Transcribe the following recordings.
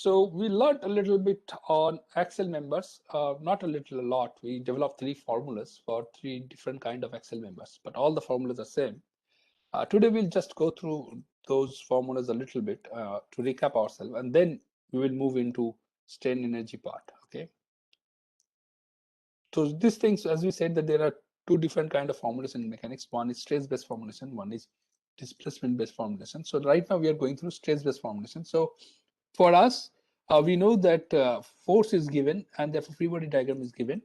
So we learned a little bit on axle members, not a little, a lot. We developed 3 formulas for 3 different kind of axle members, but all the formulas are same. Today we'll just go through those formulas a little bit to recap ourselves, and then we will move into strain energy part. Okay. So these things, as we said, that there are 2 different kind of formulas in mechanics. One is stress-based formulation, one is displacement-based formulation. So right now we are going through stress-based formulation. So for us, we know that force is given and therefore free body diagram is given.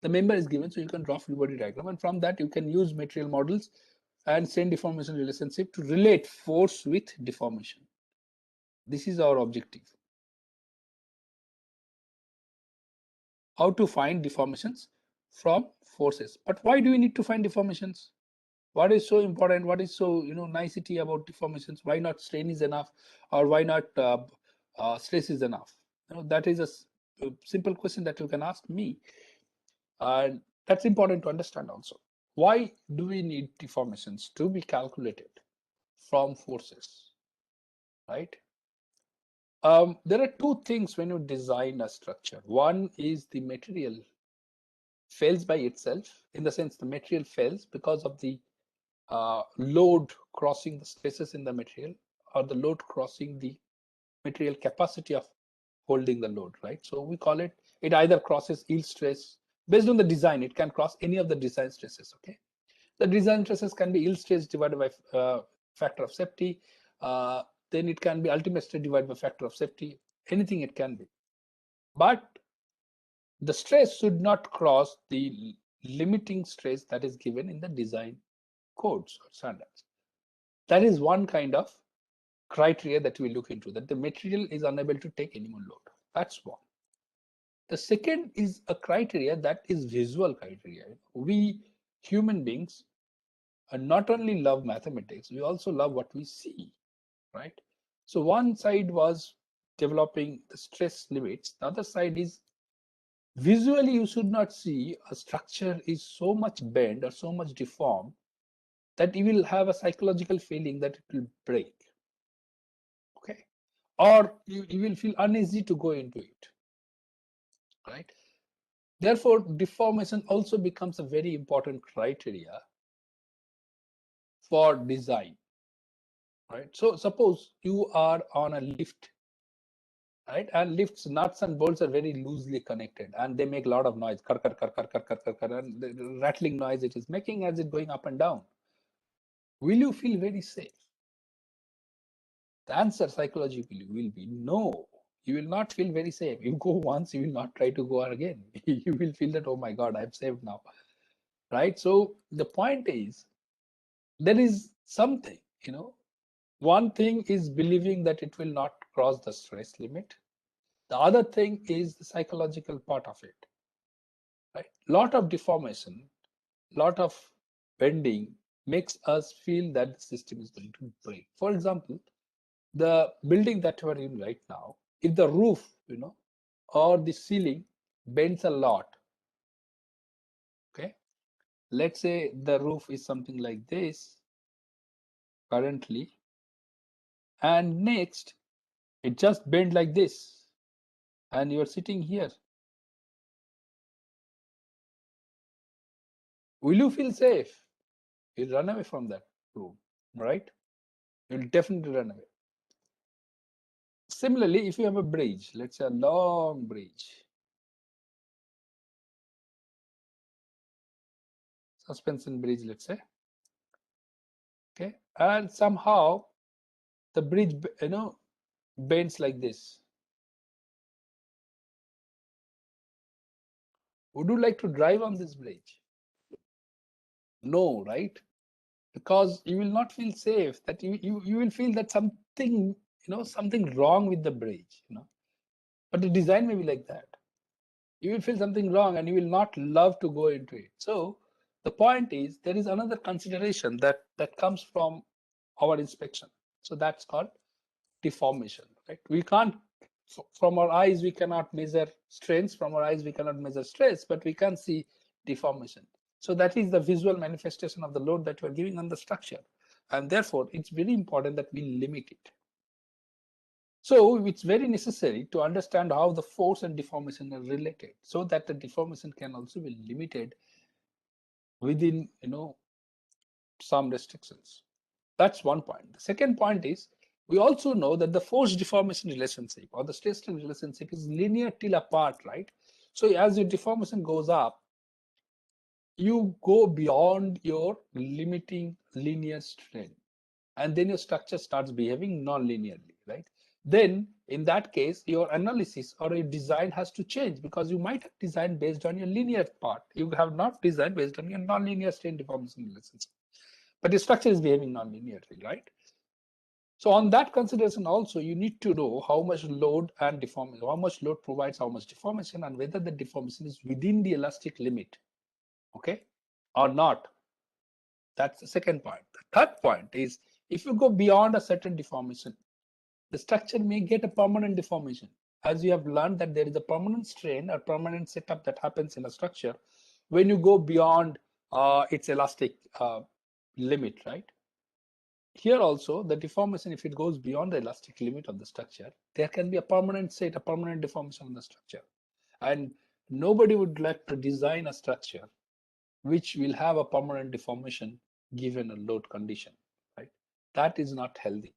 The member is given, so you can draw free body diagram, and from that you can use material models and strain deformation relationship to relate force with deformation. This is our objective. How to find deformations from forces. But why do we need to find deformations? What is so important? What is so nicety about deformations? Why not strain is enough, or why not stress is enough? That is a simple question that you can ask me, and that's important to understand also. Why do we need deformations to be calculated from forces, right? There are 2 things when you design a structure. One is the material fails by itself, in the sense the material fails because of the load crossing the stresses in the material, or the load crossing the material capacity of holding the load, right? So we call it either crosses yield stress. Based on the design, it can cross any of the design stresses. Okay, the design stresses can be yield stress divided by factor of safety, then it can be ultimate stress divided by factor of safety, anything it can be, but the stress should not cross the limiting stress that is given in the design codes or standards. That is one kind of criteria that we look into, that the material is unable to take any more load. That's one. The second is a criteria that is visual criteria. We human beings not only love mathematics, we also love what we see, right? So one side was developing the stress limits. The other side is visually you should not see a structure is so much bent or so much deformed that you will have a psychological feeling that it will break. Okay, or you will feel uneasy to go into it, right? Therefore, deformation also becomes a very important criteria for design, right? So suppose you are on a lift, right? And lifts nuts and bolts are very loosely connected, and they make a lot of noise, kar, kar, kar, kar, kar, kar, kar, kar, and the rattling noise it is making as it going up and down. Will you feel very safe? The answer psychologically will be no. You will not feel very safe. You go once, you will not try to go again. You will feel that, oh my God, I'm safe now, right? So the point is, there is something, one thing is believing that it will not cross the stress limit. The other thing is the psychological part of it, right? Lot of deformation, lot of bending makes us feel that the system is going to break. For example, the building that we're in right now, if the roof, or the ceiling bends a lot, okay, let's say the roof is something like this currently, and next it just bent like this, and you're sitting here, will you feel safe? You'll run away from that room, right? You'll definitely run away. Similarly, if you have a bridge, let's say a long bridge, suspension bridge, let's say, okay, and somehow the bridge, bends like this. Would you like to drive on this bridge? No, right? Because you will not feel safe, that you will feel that something, something wrong with the bridge, but the design may be like that. You will feel something wrong and you will not love to go into it. So the point is, there is another consideration that comes from our inspection. So that's called deformation, right? We can't, from our eyes we cannot measure strains, from our eyes we cannot measure stress, but we can see deformation. So that is the visual manifestation of the load that we're giving on the structure, and therefore it's very important that we limit it. So it's very necessary to understand how the force and deformation are related, so that the deformation can also be limited within, some restrictions. That's one point. The second point is, we also know that the force deformation relationship or the stress strain relationship is linear till apart, right? So as your deformation goes up, you go beyond your limiting linear strain, and then your structure starts behaving non-linearly, right? Then in that case, your analysis or your design has to change, because you might have designed based on your linear part. You have not designed based on your non-linear strain deformation relationship, but the structure is behaving non-linearly, right? So on that consideration also, you need to know how much load and deformation, how much load provides how much deformation, and whether the deformation is within the elastic limit, okay, or not. That's the second point. The third point is, if you go beyond a certain deformation, the structure may get a permanent deformation. As you have learned that there is a permanent strain or permanent setup that happens in a structure when you go beyond its elastic limit, right? Here also, the deformation, if it goes beyond the elastic limit of the structure, there can be a permanent set, a permanent deformation of the structure. And nobody would like to design a structure which will have a permanent deformation given a load condition, right? That is not healthy.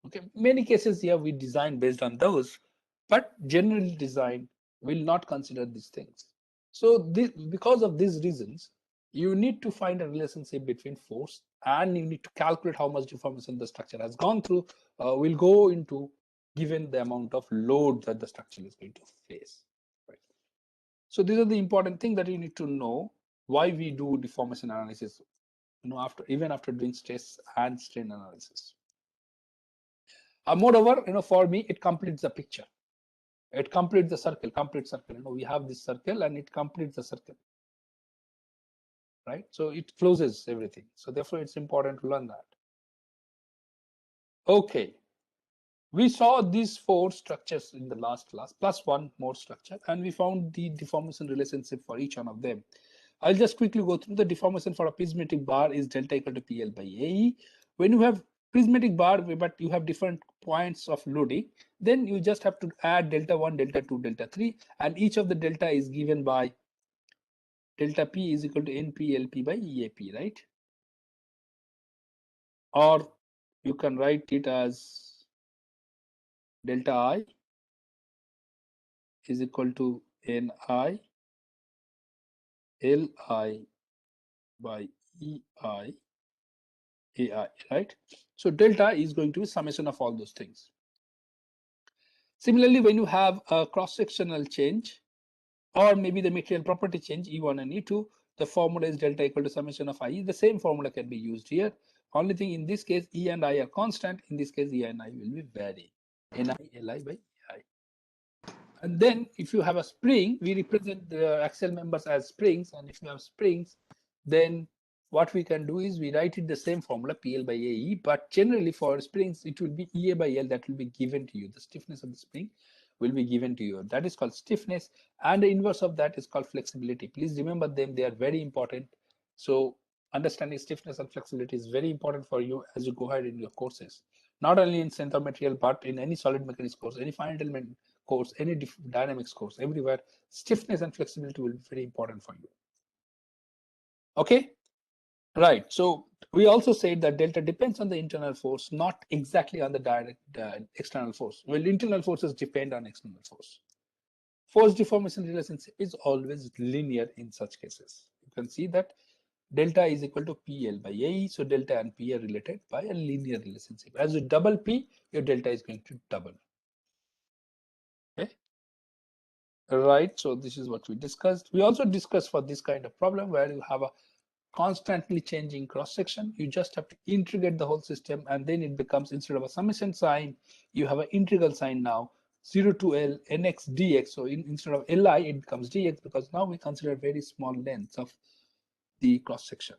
Okay, many cases here we design based on those, but general design will not consider these things. So this, because of these reasons, you need to find a relationship between force, and you need to calculate how much deformation the structure has gone through. Will go into given the amount of load that the structure is going to face. Right. So these are the important things that you need to know why we do deformation analysis. Even after doing stress and strain analysis. Moreover, for me, it completes the picture. It completes the circle, complete circle. We have this circle and it completes the circle, right? So it closes everything. So therefore, it's important to learn that. Okay. We saw these 4 structures in the last class, plus one more structure, and we found the deformation relationship for each one of them. I'll just quickly go through the deformation for a prismatic bar is delta equal to PL by AE. When you have prismatic bar, but you have different points of loading, then you just have to add delta 1, delta 2, delta 3, and each of the delta is given by delta P is equal to NPLP by EAP, right? Or you can write it as delta I is equal to NI Li by EI AI, right? So delta is going to be summation of all those things. Similarly, when you have a cross-sectional change, or maybe the material property change E1 and E2, the formula is delta equal to summation of IE. The same formula can be used here. Only thing in this case, E and I are constant. In this case, E and I will be vary. NI Li by EI. And then if you have a spring, we represent the axial members as springs. And if you have springs, then what we can do is we write it the same formula, PL by AE, but generally for springs, it will be EA by L that will be given to you. The stiffness of the spring will be given to you. That is called stiffness, and the inverse of that is called flexibility. Please remember them, they are very important. So understanding stiffness and flexibility is very important for you as you go ahead in your courses. Not only in center material, but in any solid mechanics course, any fine element course, any dynamics course, everywhere, stiffness and flexibility will be very important for you. Okay, right. So we also said that delta depends on the internal force, not exactly on the direct external force. Well, internal forces depend on external force. Force deformation relationship is always linear in such cases. You can see that delta is equal to PL by AE. So delta and P are related by a linear relationship. As you double P, your delta is going to double. Okay. Right. So this is what we discussed. We also discussed for this kind of problem where you have a constantly changing cross section, you just have to integrate the whole system, and then it becomes, instead of a summation sign, you have an integral sign now, 0 to L nx dx. So instead of Li, it becomes dx, because now we consider very small lengths of the cross section.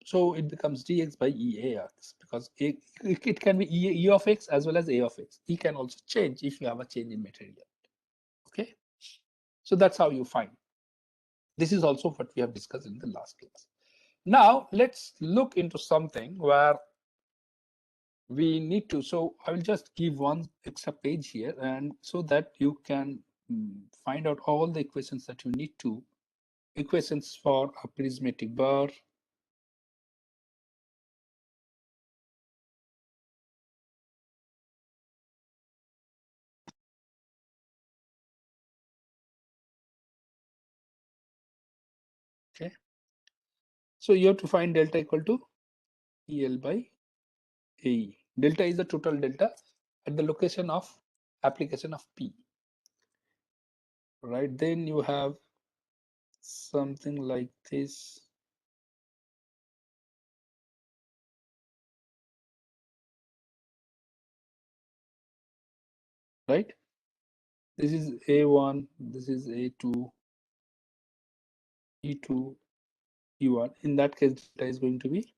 So it becomes dx by EAX, because it can be E of x as well as A of x. E can also change if you have a change in material. Okay, so that's how you find. This is also what we have discussed in the last class. Now let's look into something where we need to, so I will just give one extra page here, and so that you can find out all the equations that you need to, equations for a prismatic bar, okay. So you have to find delta equal to EL by AE. Delta is the total delta at the location of application of P, right? Then you have something like this, right? This is A1, this is A2, E2, E1. In that case, delta is going to be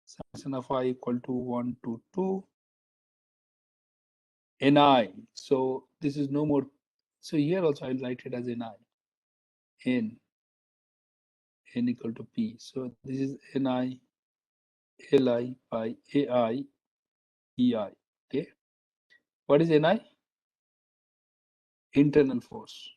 summation of I equal to 1 to 2 Ni. So this is no more. So here also I'll write it as Ni. N equal to P. So this is Ni Li by Ai Ei. Okay. What is Ni? Internal force.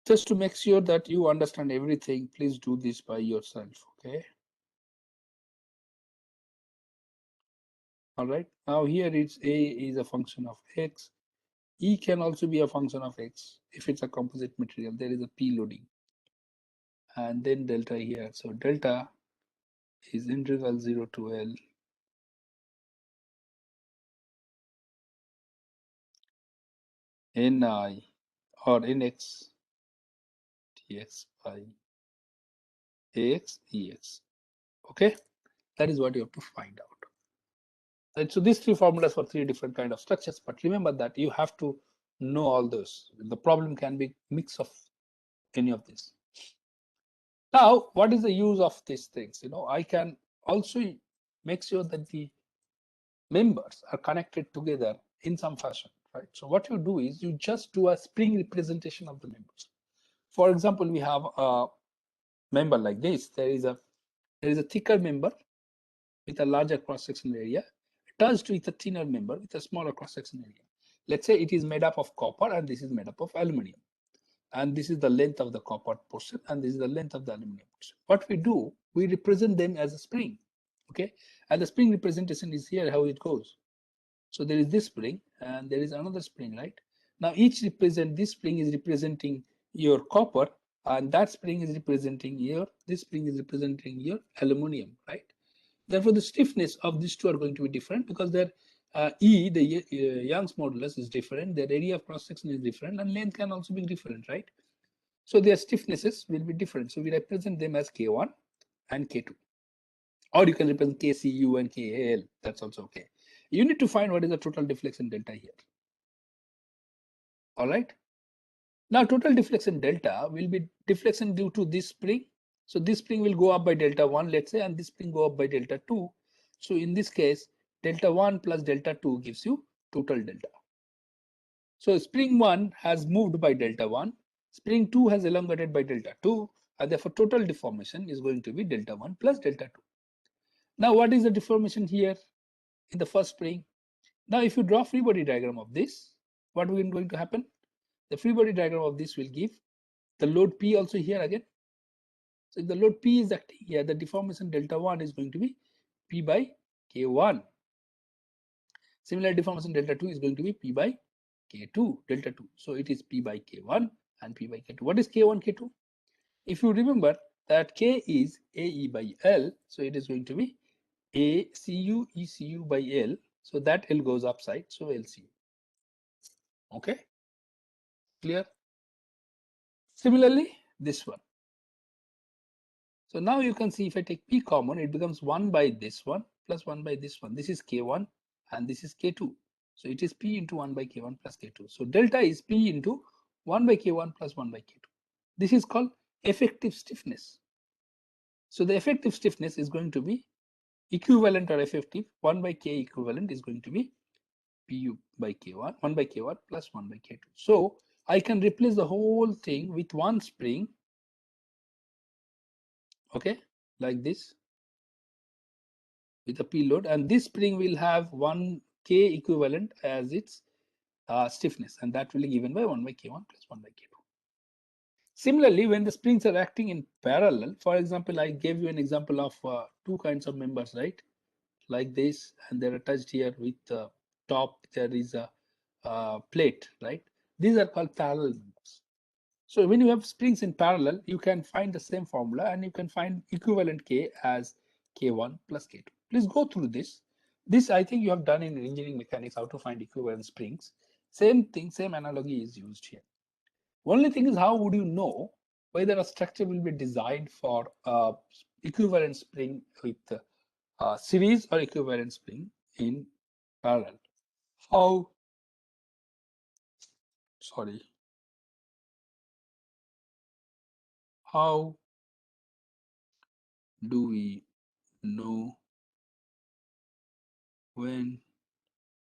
Just to make sure that you understand everything, please do this by yourself. Okay. All right. Now here it's A is a function of X. E can also be a function of X. If it's a composite material, there is a P loading. And then delta here. So delta is integral 0 to L Ni or Nx dx by Ax Ex. Okay, that is what you have to find out. Right, so these three formulas for three different kind of structures, but remember that you have to know all those. The problem can be mix of any of these. Now, what is the use of these things? I can also make sure that the members are connected together in some fashion, right? So what you do is you just do a spring representation of the members. For example, we have a member like this. There is a thicker member with a larger cross-sectional area touched with a thinner member with a smaller cross-sectional area. Let's say it is made up of copper and this is made up of aluminum. And this is the length of the copper portion and this is the length of the aluminum portion. What we do, we represent them as a spring. Okay, and the spring representation is here how it goes. So there is this spring and there is another spring, right? Now each this spring is representing your copper and that spring is representing this spring is representing your aluminum, right? Therefore, the stiffness of these two are going to be different because their E, the Young's modulus is different, their area of cross section is different, and length can also be different, right? So their stiffnesses will be different. So we represent them as K1 and K2. Or you can represent KCU and KAL. That's also okay. You need to find what is the total deflection delta here. All right. Now, total deflection delta will be deflection due to this spring. So this spring will go up by delta 1, let's say, and this spring go up by delta 2. So in this case, delta 1 plus delta 2 gives you total delta. So spring 1 has moved by delta 1, spring 2 has elongated by delta 2, and therefore total deformation is going to be delta 1 plus delta 2. Now, what is the deformation here in the first spring? Now, if you draw free body diagram of this, what is going to happen? The free body diagram of this will give the load P also here again. So if the load P is acting here, the deformation delta 1 is going to be P by K1. Similar deformation delta 2 is going to be P by K2, delta 2. So it is P by K1 and P by K2. What is K1, K2? If you remember that K is AE by L, so it is going to be ACU ECU by L. So that L goes upside, so LCU. Okay, clear? Similarly, this one. So now you can see if I take P common, it becomes 1 by this one plus 1 by this one. This is K1 and this is K2. So it is P into 1 by K1 plus K2. So delta is P into 1 by K1 plus 1 by K2. This is called effective stiffness. So the effective stiffness is going to be equivalent or effective 1 by K equivalent is going to be Pu by K1, 1 by K1 plus 1 by K2. So I can replace the whole thing with one spring okay, like this with a P load, and this spring will have 1 K equivalent as its stiffness, and that will be given by 1 by K1 plus 1 by K2. Similarly, when the springs are acting in parallel, for example, I gave you an example of two kinds of members, right? Like this, and they're attached here with the top, there is a plate, right? These are called parallel members. So when you have springs in parallel, you can find the same formula and you can find equivalent K as K1 plus K2. Please go through this. This I think you have done in engineering mechanics, how to find equivalent springs. Same thing, same analogy is used here. Only thing is, how would you know whether a structure will be designed for equivalent spring with series or equivalent spring in parallel? How, sorry, how do we know when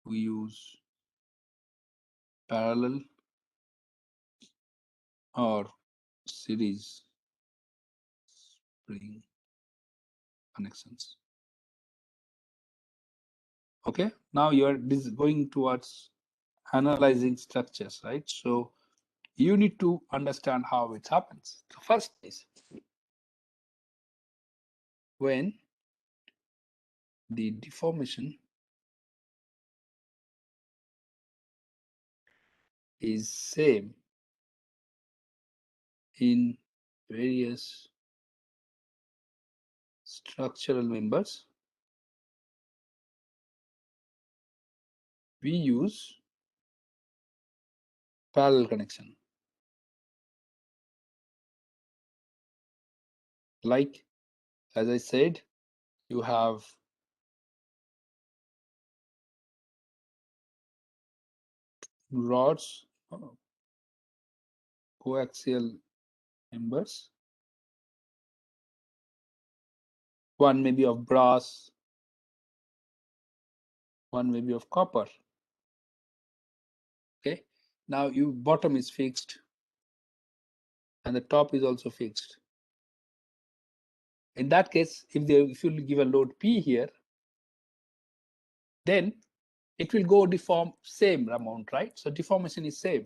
we use parallel or series spring connections? Okay, now you are going towards analyzing structures, right? So you need to understand how it happens. The first is when the deformation is same in various structural members, we use parallel connection. Like, as I said, you have rods, coaxial members. One may be of brass, one may be of copper. Okay, now your bottom is fixed and the top is also fixed. In that case, if you give a load P here, then it will go deform same amount, right? So deformation is same.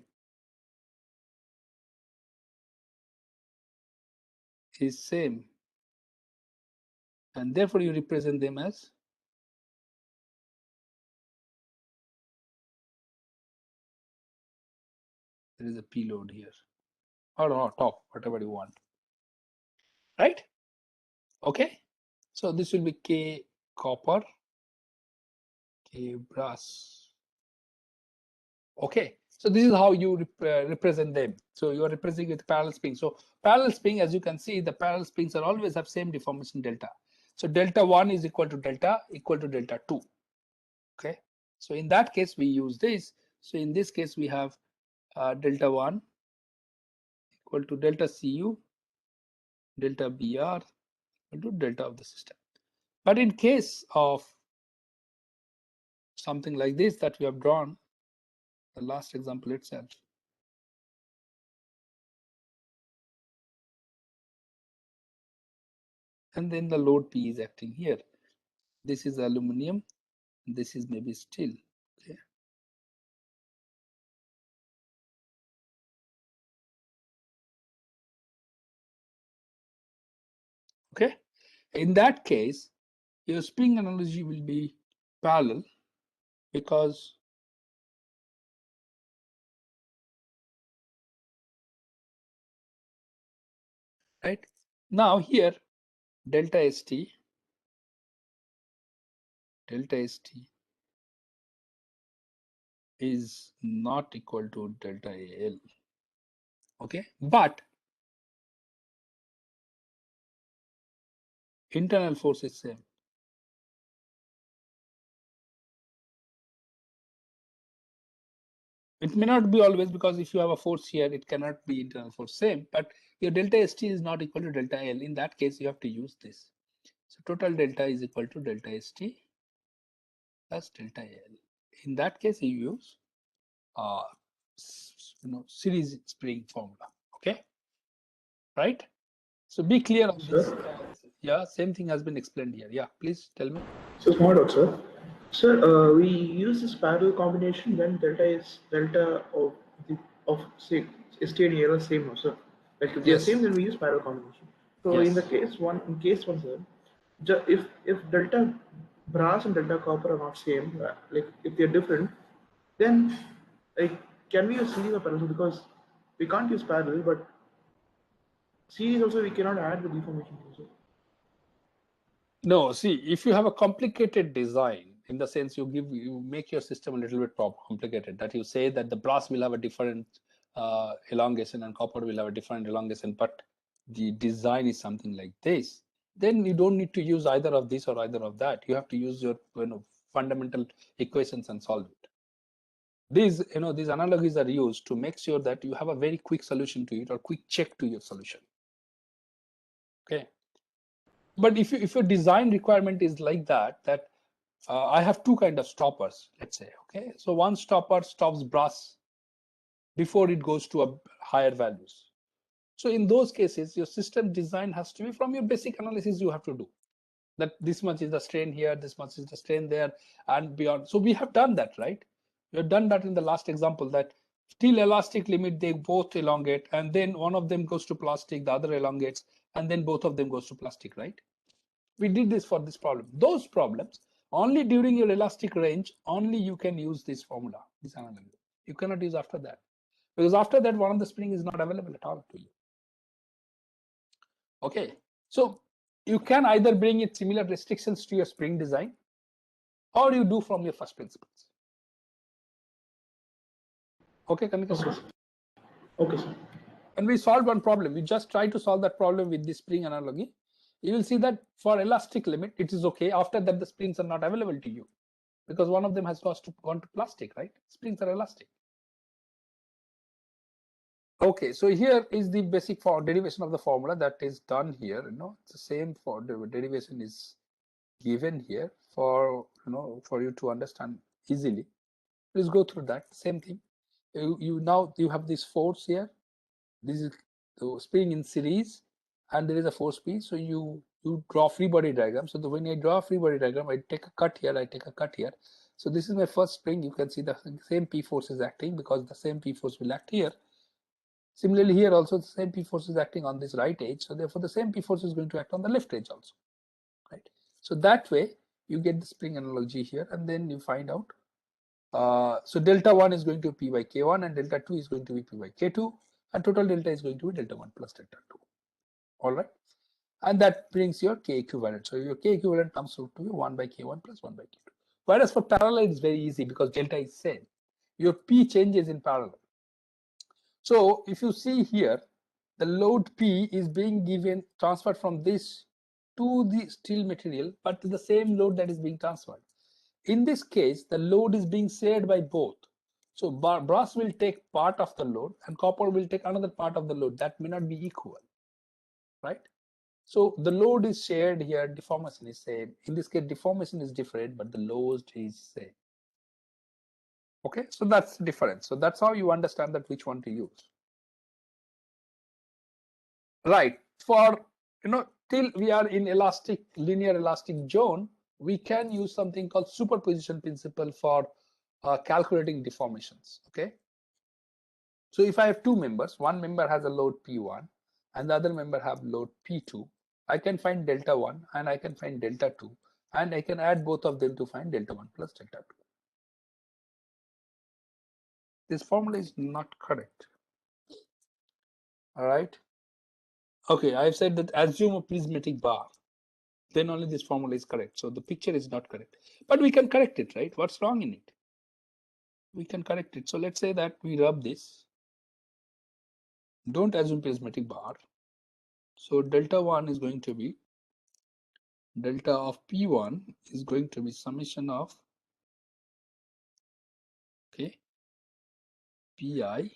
Is same. And therefore you represent them as there is a P load here or top, whatever you want, right? Okay, so this will be K copper, K brass. Okay, so this is how you represent them. So you are representing with parallel spring. So parallel spring, as you can see, the parallel springs are always have same deformation delta. So delta 1 is equal to delta 2. Okay, so in that case we use this. So in this case we have delta 1 equal to delta Cu delta Br equal to delta of the system. But in case of something like this that we have drawn, the last example itself, and then the load P is acting here. This is aluminum, this is maybe steel. Okay. Okay, in that case, your spring analogy will be parallel because right now here delta st is not equal to delta al. Okay, but internal force is same. It may not be always, because if you have a force here, it cannot be internal force same, but your delta st is not equal to delta L. In that case, you have to use this. So total delta is equal to delta st plus delta L. In that case, you use series spring formula. Okay, right? So be clear on this. Yeah, same thing has been explained here. Yeah, please tell me. So smart out, sir. Sir, we use this parallel combination when delta of the of say state and error same, no, sir. Like if they are same, Yes. then we use parallel combination. So in the Yes. case one, sir, if delta brass and delta copper are not same, like if they are different, then like can we use series or parallel? Because we can't use parallel, but series also we cannot add the deformation also. No, see, if you have a complicated design, in the sense you make your system a little bit complicated, that you say that the brass will have a different elongation and copper will have a different elongation, but the design is something like this, then you don't need to use either of this or either of that. You have to use your fundamental equations and solve it. These analogies are used to make sure that you have a very quick solution to it or quick check to your solution. Okay. But if your design requirement is like that I have two kind of stoppers, let's say. Okay, so one stopper stops brass before it goes to a higher values. So in those cases, your system design has to be from your basic analysis. You have to do that. This much is the strain here, this much is the strain there, and beyond. So we have done that, right? We have done that in the last example, that till elastic limit they both elongate, and then one of them goes to plastic, the other elongates, and then both of them goes to plastic, right? We did this for this problem. Those problems, only during your elastic range, only you can use this formula, this analogy. You cannot use after that, because after that one of the spring is not available at all to you. Okay, so you can either bring in similar restrictions to your spring design, or you do from your first principles. Okay, Kanika? Okay, sir. And we solved one problem. We just try to solve that problem with the spring analogy. You will see that for elastic limit, it is okay. After that, the springs are not available to you, because one of them has gone to plastic, right? Springs are elastic. Okay, so here is the basic for derivation of the formula that is done here. It's the same for the derivation is given here for for you to understand easily. Please go through that. Same thing. Now you have this force here. This is the spring in series, and there is a force P. So you draw free body diagram. So when I draw a free body diagram, I take a cut here, I take a cut here. So this is my first spring. You can see the same P force is acting, because the same P force will act here. Similarly, here also the same P force is acting on this right edge. So therefore, the same P force is going to act on the left edge also, right? So that way you get the spring analogy here, and then you find out. So delta 1 is going to be P by K1, and delta 2 is going to be P by K2, and total delta is going to be delta 1 plus delta 2. All right. And that brings your K equivalent. So your K equivalent comes out to be 1 by K1 plus 1 by K2. Whereas for parallel, it's very easy because delta is same. Your P changes in parallel. So if you see here, the load P is being transferred from this to the steel material, but to the same load that is being transferred. In this case, the load is being shared by both. So brass will take part of the load and copper will take another part of the load. That may not be equal, right? So the load is shared here, deformation is same. In this case, deformation is different, but the load is same. Okay, so that's the difference. So that's how you understand that which one to use. Right. For till we are in linear elastic zone, we can use something called superposition principle for calculating deformations. Okay. So if I have two members, one member has a load P1 and the other member have load P2, I can find delta 1 and I can find delta 2, and I can add both of them to find delta 1 plus delta 2. This formula is not correct. All right. Okay, I've said that assume a prismatic bar, then only this formula is correct. So the picture is not correct, but we can correct it, right? What's wrong in it? We can correct it. So let's say that we rub this. Don't assume prismatic bar. So delta 1 is going to be delta of P1 is going to be summation of Pi Li Ai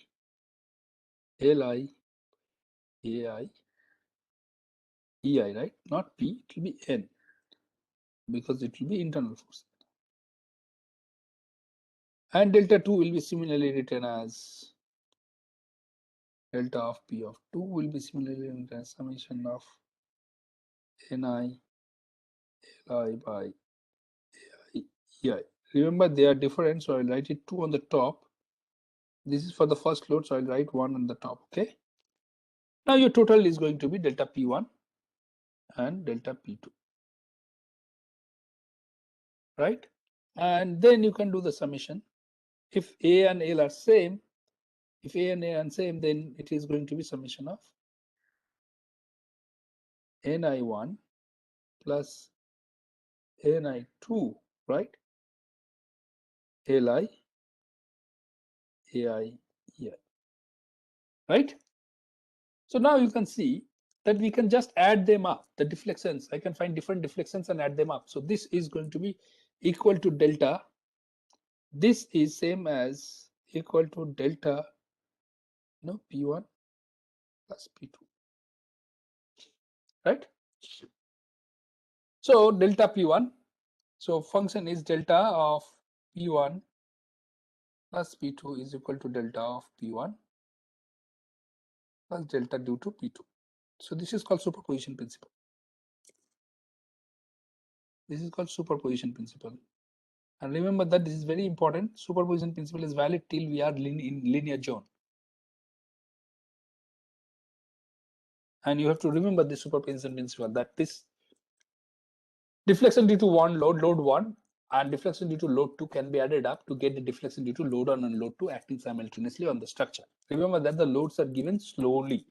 Ei, right? Not P, it will be N, because it will be internal force. And delta 2 will be similarly written as delta of P of 2 will be similarly written as summation of Ni Li by AI. Remember they are different, so I'll write it 2 on the top. This is for the first load, so I'll write 1 on the top. Okay. Now your total is going to be delta P1 and delta P2, right? And then you can do the summation. If A and L are same, if A and A are same, then it is going to be summation of Ni1 plus Ni2, right? Li AI, right? So now you can see that we can just add them up, the deflections. I can find different deflections and add them up. So this is going to be equal to delta. This is same as equal to delta, P1 plus P2, right? So delta P1, so function is delta of P1 plus P2 is equal to delta of P1 plus delta due to P2. So this is called superposition principle. This is called superposition principle. And remember that this is very important. Superposition principle is valid till we are in linear zone. And you have to remember the superposition principle, that this deflection due to load 1, and deflection due to load 2 can be added up to get the deflection due to load 1 and load 2 acting simultaneously on the structure. Remember that the loads are given slowly,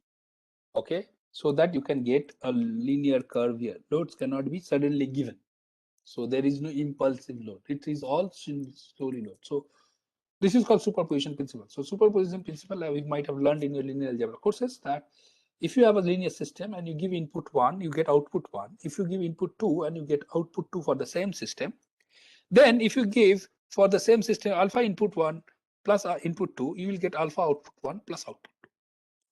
okay, so that you can get a linear curve here. Loads cannot be suddenly given, so there is no impulsive load. It is all slowly load. So this is called superposition principle. So superposition principle, we might have learned in your linear algebra courses, that if you have a linear system and you give input 1, you get output 1. If you give input 2 and you get output 2 for the same system, then if you give for the same system alpha input 1 plus input 2, you will get alpha output 1 plus output 2.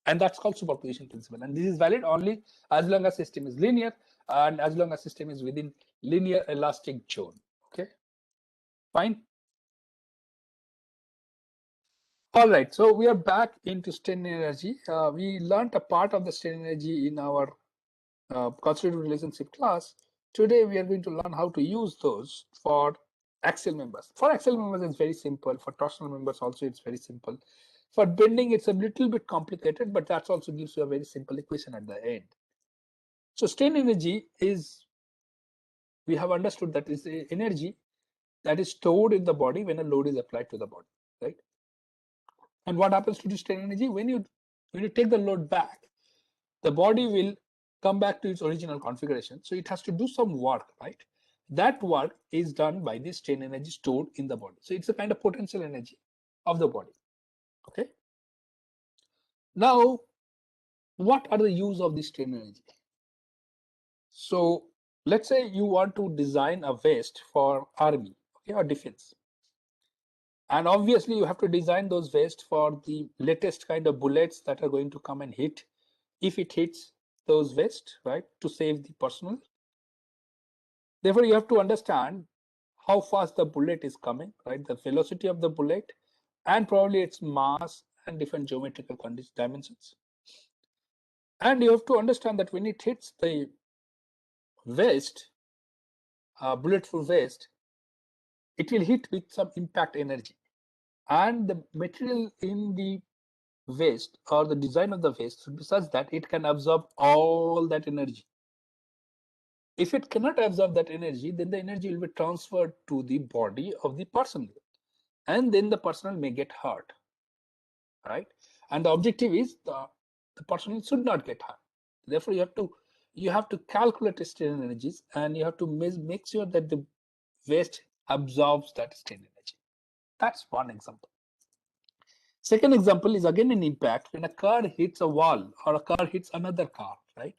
And that's called superposition principle. And this is valid only as long as system is linear and as long as system is within linear elastic zone. Okay, fine. All right, so we are back into strain energy. We learned a part of the strain energy in our constitutive relationship class. Today, we are going to learn how to use those for axial members. For axial members, it's very simple. For torsional members, also, it's very simple. For bending, it's a little bit complicated, but that also gives you a very simple equation at the end. So strain energy is, we have understood that is energy that is stored in the body when a load is applied to the body, right? And what happens to the strain energy? When you take the load back, the body will come back to its original configuration. So it has to do some work, right? That work is done by the strain energy stored in the body. So it's a kind of potential energy of the body. Okay. Now, what are the use of this strain energy? So let's say you want to design a vest for army, okay, or defense. And obviously you have to design those vests for the latest kind of bullets that are going to come and hit, if it hits those vests, right, to save the personnel. Therefore, you have to understand how fast the bullet is coming, right, the velocity of the bullet, and probably its mass and different geometrical dimensions. And you have to understand that when it hits the vest, bulletproof vest, it will hit with some impact energy. And the material in the vest or the design of the vest should be such that it can absorb all that energy. If it cannot absorb that energy, then the energy will be transferred to the body of the person, and then the person may get hurt, right? And the objective is the person should not get hurt. Therefore, you have to calculate strain energies, and you have to make sure that the vest absorbs that strain energy. That's one example. Second example is again an impact when a car hits a wall or a car hits another car, right?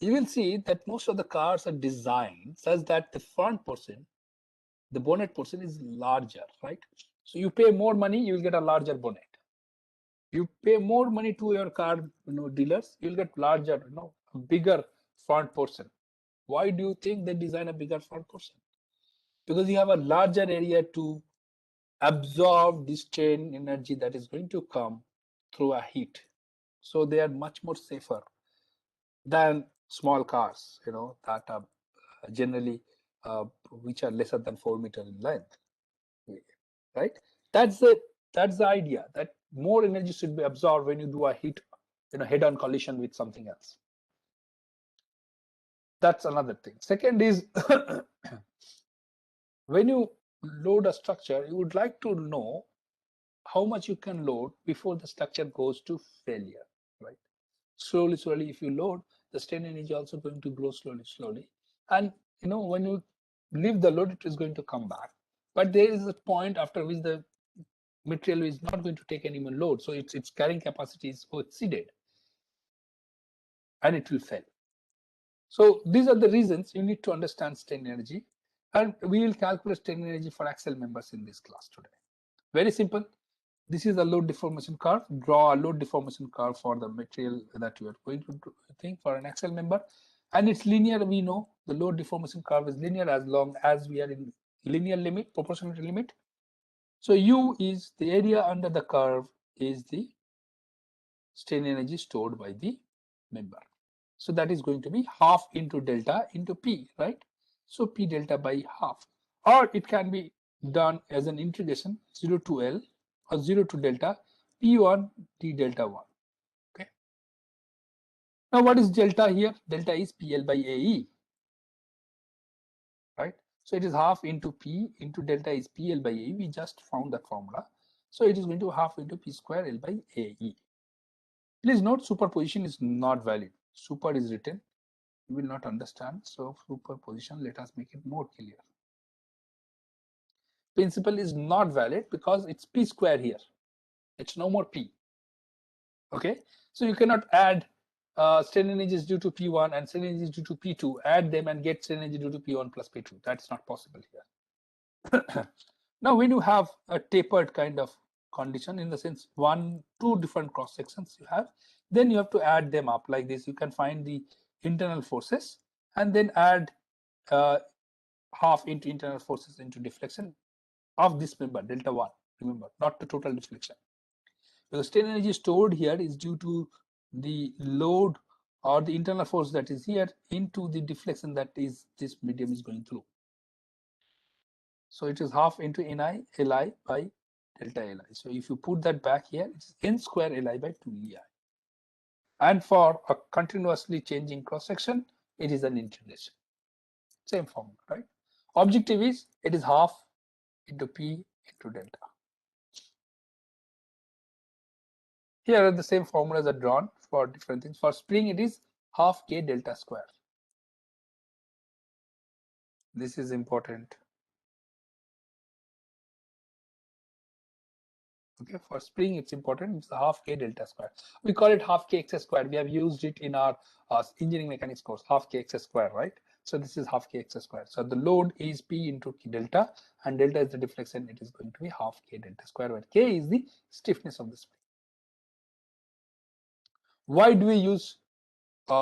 You will see that most of the cars are designed such that the front portion, the bonnet portion, is larger, right? So you pay more money, you will get a larger bonnet. You pay more money to your car, dealers, you'll get larger, a bigger front portion. Why do you think they design a bigger front portion? Because you have a larger area to absorb this strain energy that is going to come through a heat. So they are much more safer than small cars, that are generally which are lesser than 4 meters in length, right? That's the idea, that more energy should be absorbed when you do a head-on collision with something else. That's another thing. Second is when you load a structure, you would like to know how much you can load before the structure goes to failure, right? Slowly, if you load, the strain energy also going to grow slowly. And when you leave the load, it is going to come back. But there is a point after which the material is not going to take any more load. So its carrying capacity is exceeded and it will fail. So these are the reasons you need to understand strain energy. And we will calculate strain energy for axle members in this class today. Very simple. This is a load deformation curve. Draw a load deformation curve for the material that you are going to think for an axle member. And it's linear. We know the load deformation curve is linear as long as we are in linear limit, proportionality limit. So U is the area under the curve is the strain energy stored by the member. So that is going to be half into delta into P, right? So P delta by half. Or it can be done as an integration 0 to L or 0 to delta P1 d delta 1. Okay. Now what is delta here? Delta is PL by AE, right? So it is half into P into delta is PL by AE. We just found that formula. So it is going to half into P square L by AE. Please note superposition is not valid. Super is written. You will not understand. So superposition, let us make it more clear. Principle is not valid because it's P square here. It's no more P. Okay. So you cannot add strain energies due to P1 and strain energies due to P2, add them and get strain energy due to P1 plus P2. That's not possible here. Now, when you have a tapered kind of condition, in the sense two different cross sections you have, then you have to add them up like this. You can find the internal forces and then add half into internal forces into deflection of this member delta 1. Remember, not the total deflection, because strain energy stored here is due to the load or the internal force that is here into the deflection that is this medium is going through. So it is half into Ni Li by delta Li. So if you put that back here, it's N square Li by 2 Li. And for a continuously changing cross section, it is an integration. Same formula, right? Objective is it is half into P into delta. Here are the same formulas are drawn for different things. For spring, it is half K delta square. This is important. Okay, for spring, it's important. It's half K delta square. We call it half K x square. We have used it in our engineering mechanics course, half K x square, right? So this is half K x square. So the load is P into K delta, and delta is the deflection. It is going to be half K delta square, where K is the stiffness of the spring. Why do we use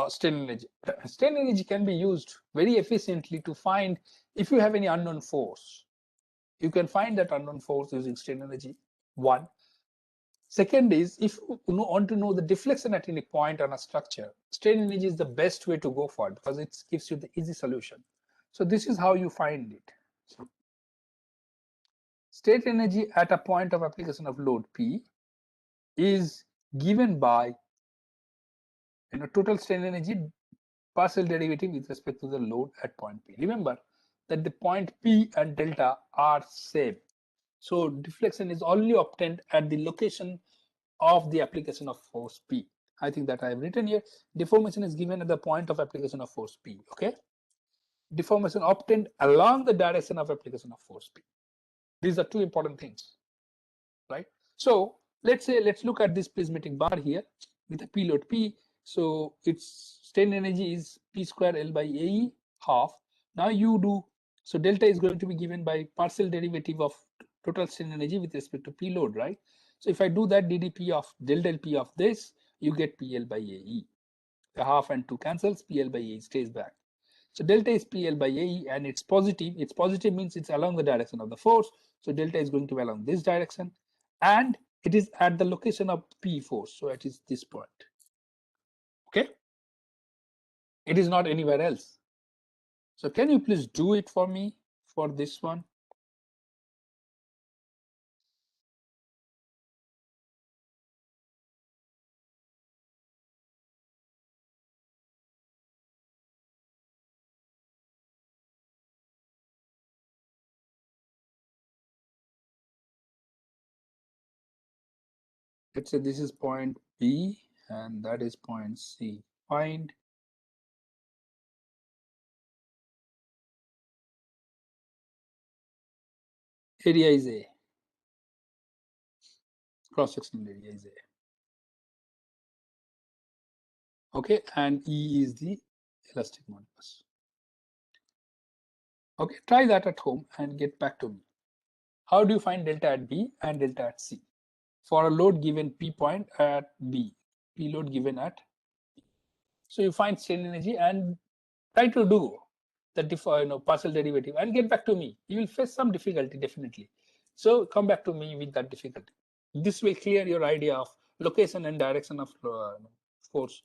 strain energy? Strain energy can be used very efficiently to find if you have any unknown force. You can find that unknown force using strain energy. One. Second is, if you want to know the deflection at any point on a structure, strain energy is the best way to go for it because it gives you the easy solution. So this is how you find it. So, strain energy at a point of application of load P is given by total strain energy partial derivative with respect to the load at point P. Remember that the point P and delta are same. So deflection is only obtained at the location of the application of force P. I think that I have written here. Deformation is given at the point of application of force P. Okay. Deformation obtained along the direction of application of force P. These are two important things, right? So let's look at this prismatic bar here with a P load P. So its strain energy is P square L by AE half. Now you do, so delta is going to be given by partial derivative of total strain energy with respect to P load, right? So if I do that ddp of del del P of this, you get PL by AE. The half and 2 cancels, PL by AE stays back. So delta is PL by AE and it's positive. It's positive means it's along the direction of the force. So delta is going to be along this direction. And it is at the location of P force. So it is this point. Okay. It is not anywhere else. So can you please do it for me for this one? Let's say this is point B and that is point C. Find area is A. Cross-sectional area is A. Okay, and E is the elastic modulus. Okay, try that at home and get back to me. How do you find delta at B and delta at C? For a load given P point at B, P load given at B. So you find strain energy and try to do the partial derivative and get back to me. You will face some difficulty definitely. So come back to me with that difficulty. This will clear your idea of location and direction of force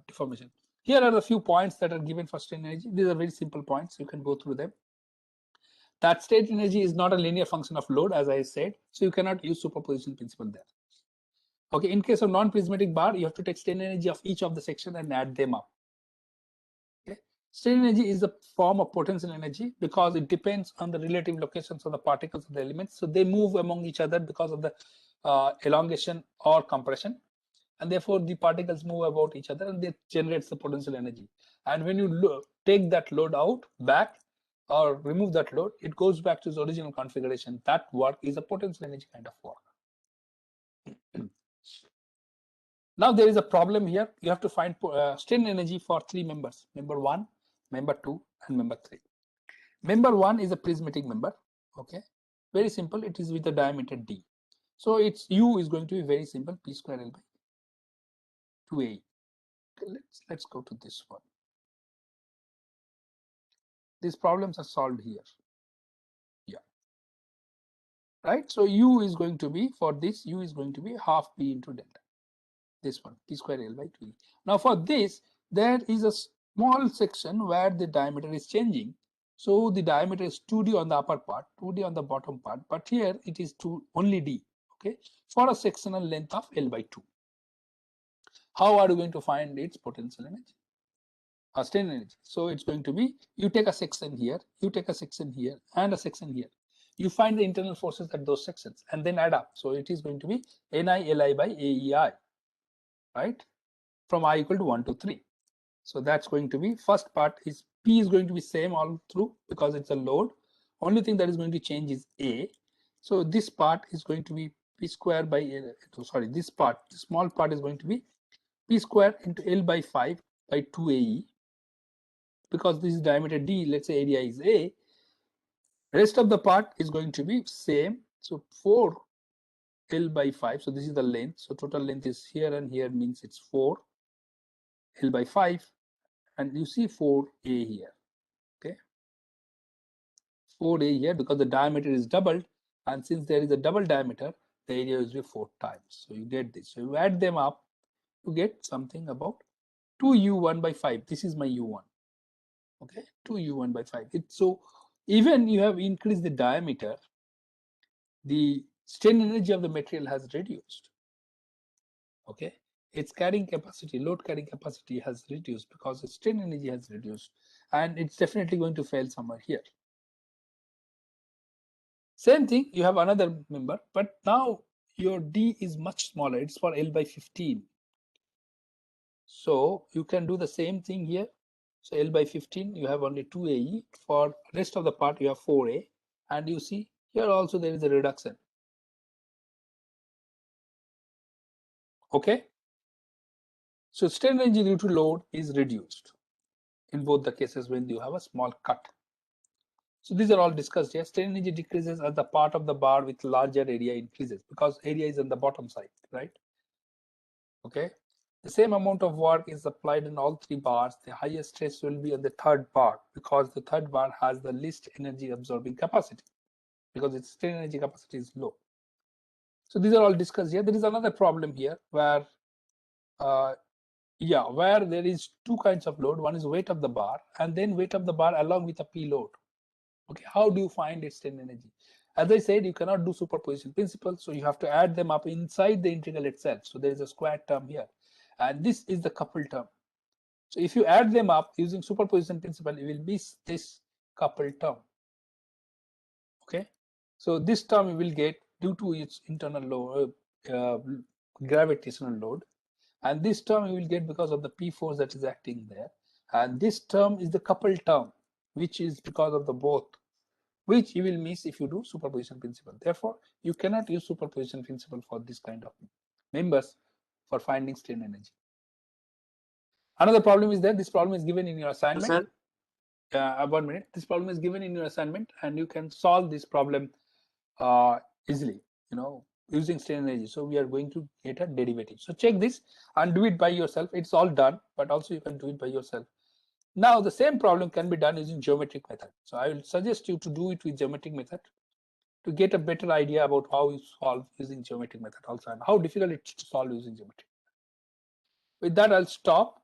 deformation. Here are a few points that are given for strain energy. These are very simple points. You can go through them. That state energy is not a linear function of load, as I said, so you cannot use superposition principle there. Okay, in case of non-prismatic bar, you have to take strain energy of each of the section and add them up. Okay, strain energy is a form of potential energy because it depends on the relative locations of the particles of the elements. So they move among each other because of the elongation or compression, and therefore the particles move about each other and they generates the potential energy. And when you take that load out back or remove that load, it goes back to its original configuration. That work is a potential energy kind of work. Now there is a problem here. You have to find strain energy for three members: member 1, member 2, and member 3. Member 1 is a prismatic member. Okay, very simple. It is with a diameter d. So its u is going to be very simple: p square l by 2a. Okay, let's go to this one. These problems are solved here. Yeah, right. So u is going to be, for this, u is going to be half p into delta. This one, p square l by 2e. Now for this, there is a small section where the diameter is changing. So the diameter is 2d on the upper part, 2d on the bottom part, but here it is only d. Okay, for a sectional length of l by 2. How are you going to find its potential energy? Strain energy. So it's going to be, you take a section here, you take a section here, and a section here. You find the internal forces at those sections and then add up. So it is going to be Ni Li by AEI, right? From I equal to 1 to 3. So that's going to be, first part is P is going to be same all through because it's a load. Only thing that is going to change is A. So this part is going to be P square by, this part, the small part is going to be P square into L by 5 by 2AE. Because this is diameter D, let's say area is A. Rest of the part is going to be same. So 4 L by 5. So this is the length. So total length is here and here, means it's 4 L by 5. And you see 4A here. Okay. 4A here because the diameter is doubled. And since there is a double diameter, the area is 4 times. So you get this. So you add them up, you get something about 2U1 by 5. This is my U1. Okay, 2U1 by 5. So even you have increased the diameter, the strain energy of the material has reduced. Okay, its carrying capacity, load carrying capacity has reduced because the strain energy has reduced, and it's definitely going to fail somewhere here. Same thing, you have another member, but now your D is much smaller. It's for L by 15. So you can do the same thing here. So L by 15, you have only 2AE. For rest of the part, you have 4A. And you see here also there is a reduction. Okay. So strain energy due to load is reduced in both the cases when you have a small cut. So these are all discussed here. Strain energy decreases as the part of the bar with larger area increases because area is on the bottom side, right? Okay. The same amount of work is applied in all three bars. The highest stress will be on the third bar because the third bar has the least energy absorbing capacity because its strain energy capacity is low. So these are all discussed here. There is another problem here where Yeah, where there is two kinds of load. One is weight of the bar and then weight of the bar along with a P load. Okay, how do you find its strain energy? As I said, you cannot do superposition principle, so you have to add them up inside the integral itself. So there is a square term here, and this is the coupled term. So if you add them up using superposition principle, you will miss this coupled term. Okay, so this term you will get due to its internal load, gravitational load, and this term you will get because of the P force that is acting there, and this term is the coupled term, which is because of the both, which you will miss if you do superposition principle. Therefore, you cannot use superposition principle for this kind of members for finding strain energy. Another problem is that this problem is given in your assignment. 1 minute. This problem is given in your assignment, and you can solve this problem easily, using strain energy. So we are going to get a derivative. So check this and do it by yourself. It's all done, but also you can do it by yourself. Now the same problem can be done using geometric method. So I will suggest you to do it with geometric method to get a better idea about how you solve using geometric method also, and how difficult it is to solve using geometric. With that, I'll stop.